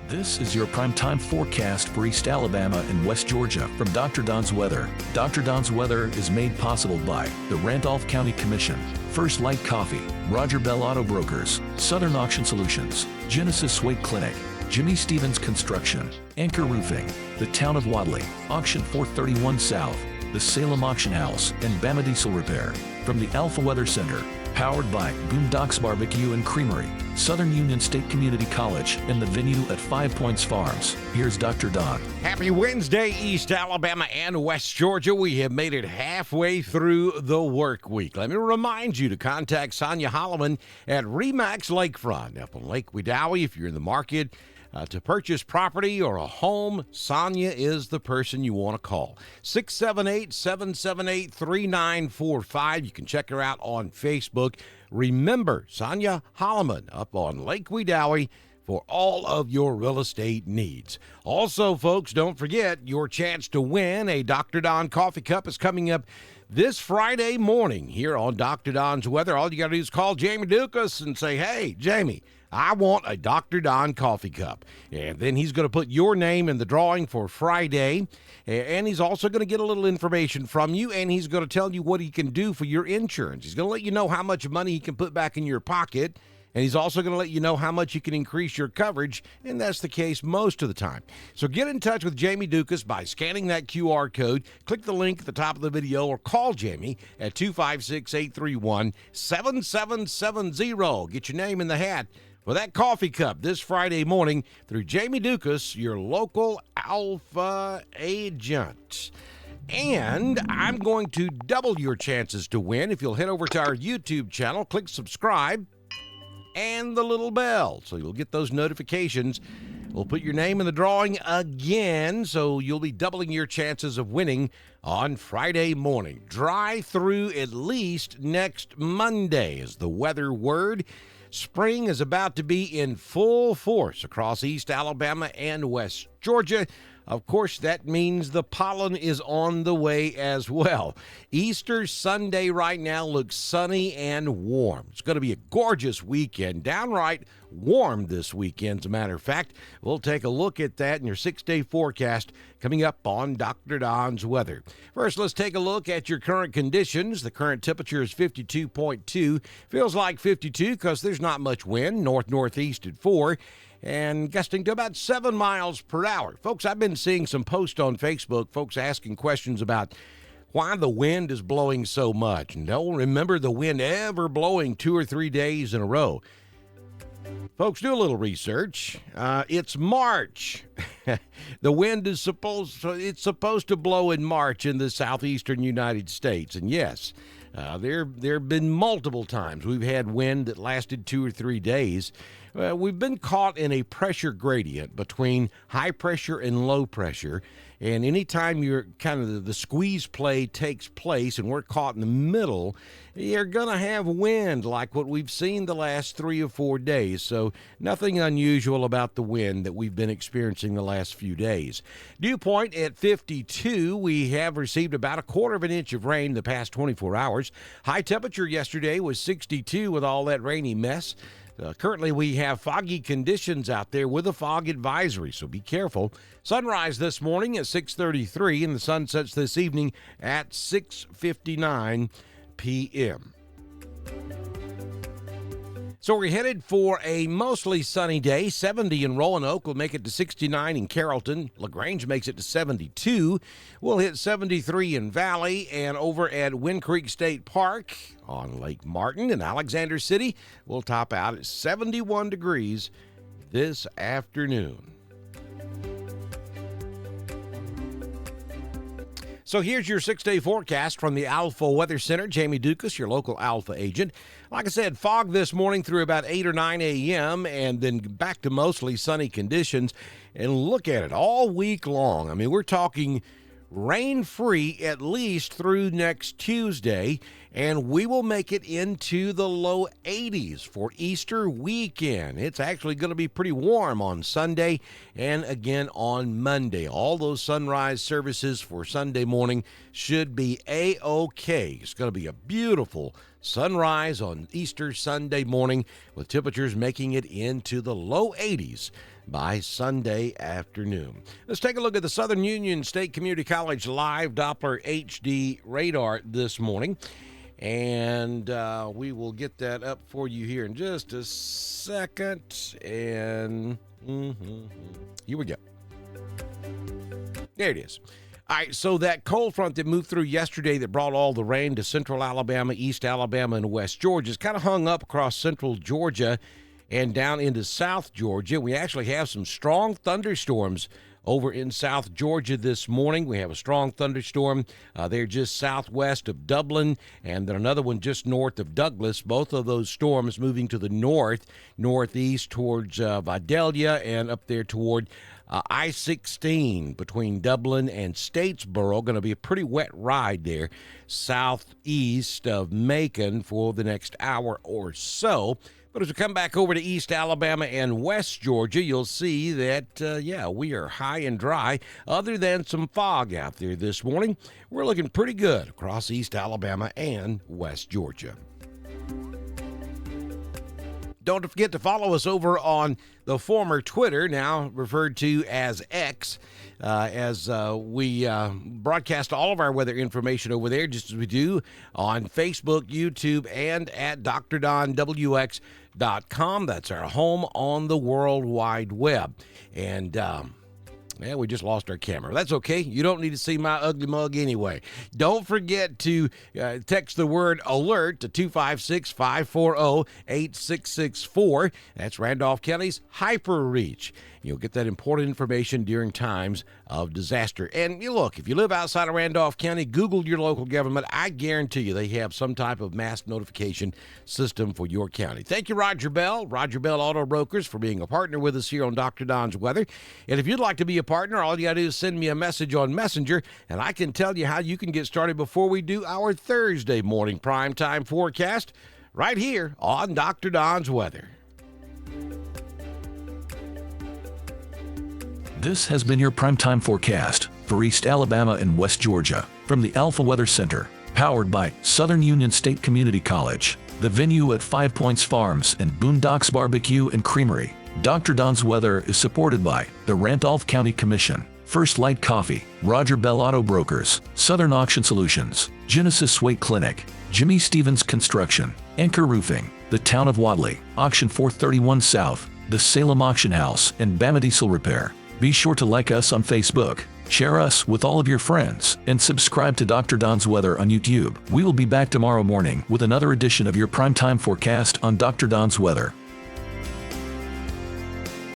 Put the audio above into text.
This is your primetime forecast for East Alabama and West Georgia from Dr. Don's Weather. Dr. Don's Weather is made possible by the Randolph County Commission, First Light Coffee, Roger Bell Auto Brokers, Southern Auction Solutions, Genesis Swake Clinic, Jimmy Stevens Construction, Anchor Roofing, the Town of Wadley, Auction 431 South, the Salem Auction House, and Bama Diesel Repair. From the Alpha Weather Center, powered by Boondocks Barbecue and Creamery, Southern Union State Community College, and the venue at 5 Points Farms. Here's Dr. Don. Happy Wednesday, East Alabama and West Georgia. We have made it halfway through the work week. Let me remind you to contact Sonia Holloman at Remax Lakefront up on Lake Wedowee. If you're in the market to purchase property or a home, Sonia is the person you want to call. 678-778-3945. You can check her out on Facebook. Remember, Sonia Holloman up on Lake Wedowee for all of your real estate needs. Also, folks, don't forget your chance to win a Dr. Don coffee cup is coming up this Friday morning here on Dr. Don's Weather. All you got to do is call Jamie Dukas and say, hey, Jamie, I want a Dr. Don coffee cup. And then he's going to put your name in the drawing for Friday. And he's also going to get a little information from you, and he's going to tell you what he can do for your insurance. He's going to let you know how much money he can put back in your pocket. And he's also going to let you know how much you can increase your coverage, and that's the case most of the time. So get in touch with Jamie Dukas by scanning that QR code. Click the link at the top of the video or call Jamie at 256-831-7770. Get your name in the hat for that coffee cup this Friday morning through Jamie Dukas, your local Alpha agent. And I'm going to double your chances to win if you'll head over to our YouTube channel, click subscribe, and the little bell, so you'll get those notifications. We'll put your name in the drawing again, so you'll be doubling your chances of winning on Friday morning. Dry through at least next Monday is the weather word. Spring is about to be in full force across East Alabama and West Georgia. Of course, that means the pollen is on the way as well. Easter Sunday right now looks sunny and warm. It's going to be a gorgeous weekend, downright warm this weekend, as a matter of fact. We'll take a look at that in your 6-day forecast coming up on Dr. Don's Weather. First, let's take a look at your current conditions. The current temperature is 52.2. Feels like 52 because there's not much wind, north-northeast at 4. And gusting to about 7 miles per hour. Folks, I've been seeing some posts on Facebook, folks asking questions about why the wind is blowing so much. And don't remember the wind ever blowing 2 or 3 days in a row. Folks, do a little research. It's March. The wind is supposed to blow in March in the southeastern United States. And yes, there have been multiple times we've had wind that lasted 2 or 3 days. We've been caught in a pressure gradient between high pressure and low pressure. And anytime you're kind of the squeeze play takes place and we're caught in the middle, you're going to have wind like what we've seen the last 3 or 4 days. So nothing unusual about the wind that we've been experiencing the last few days. Dew point at 52. We have received about 1/4 inch of rain the past 24 hours. High temperature yesterday was 62 with all that rainy mess. Currently, we have foggy conditions out there with a fog advisory, so be careful. Sunrise this morning at 6:33, and the sun sets this evening at 6:59 p.m. So we're headed for a mostly sunny day. 70 in Roanoke. We'll make it to 69 in Carrollton. LaGrange makes it to 72. We'll hit 73 in Valley, and over at Wind Creek State Park on Lake Martin in Alexander City, we'll top out at 71 degrees this afternoon. So here's your 6-day forecast from the Alpha Weather Center. Jamie Dukas, your local Alpha agent. Like I said, fog this morning through about 8 or 9 a.m. and then back to mostly sunny conditions. And look at it all week long. I mean, we're talking rain-free at least through next Tuesday, and we will make it into the low 80s for Easter weekend. It's actually going to be pretty warm on Sunday and again on Monday. All those sunrise services for Sunday morning should be A-OK. It's going to be a beautiful sunrise on Easter Sunday morning with temperatures making it into the low 80s by Sunday afternoon. Let's take a look at the Southern Union State Community College live Doppler HD radar this morning. And we will get that up for you here in just a second. And here we go. There it is. All right, so that cold front that moved through yesterday that brought all the rain to central Alabama, east Alabama, and west Georgia is kind of hung up across central Georgia and down into South Georgia. We actually have some strong thunderstorms over in South Georgia this morning. We have a strong thunderstorm there just southwest of Dublin, and then another one just north of Douglas. Both of those storms moving to the northeast towards Vidalia and up there toward I-16 between Dublin and Statesboro. Going to be a pretty wet ride there southeast of Macon for the next hour or so. But as we come back over to East Alabama and West Georgia, you'll see that, we are high and dry. Other than some fog out there this morning, we're looking pretty good across East Alabama and West Georgia. Don't forget to follow us over on the former Twitter, now referred to as X, as we broadcast all of our weather information over there, just as we do on Facebook, YouTube, and at DrDonWX.com. That's our home on the World Wide Web. And we just lost our camera. That's okay. You don't need to see my ugly mug anyway. Don't forget to text the word alert to 256-540-8664. That's Randolph County's Hyper Reach. You'll get that important information during times of disaster. And look, if you live outside of Randolph County, Google your local government. I guarantee you they have some type of mass notification system for your county. Thank you, Roger Bell Auto Brokers, for being a partner with us here on Dr. Don's Weather. And if you'd like to be a partner, all you got to do is send me a message on Messenger, and I can tell you how you can get started before we do our Thursday morning primetime forecast right here on Dr. Don's Weather. This has been your primetime forecast for East Alabama and West Georgia from the Alpha Weather Center, powered by Southern Union State Community College, the venue at 5 Points Farms and Boondocks Barbecue and Creamery. Dr. Don's Weather is supported by the Randolph County Commission, First Light Coffee, Roger Bell Auto Brokers, Southern Auction Solutions, Genesis Weight Clinic, Jimmy Stevens Construction, Anchor Roofing, the Town of Wadley, Auction 431 South, the Salem Auction House, and Bama Diesel Repair. Be sure to like us on Facebook, share us with all of your friends, and subscribe to Dr. Don's Weather on YouTube. We will be back tomorrow morning with another edition of your primetime forecast on Dr. Don's Weather.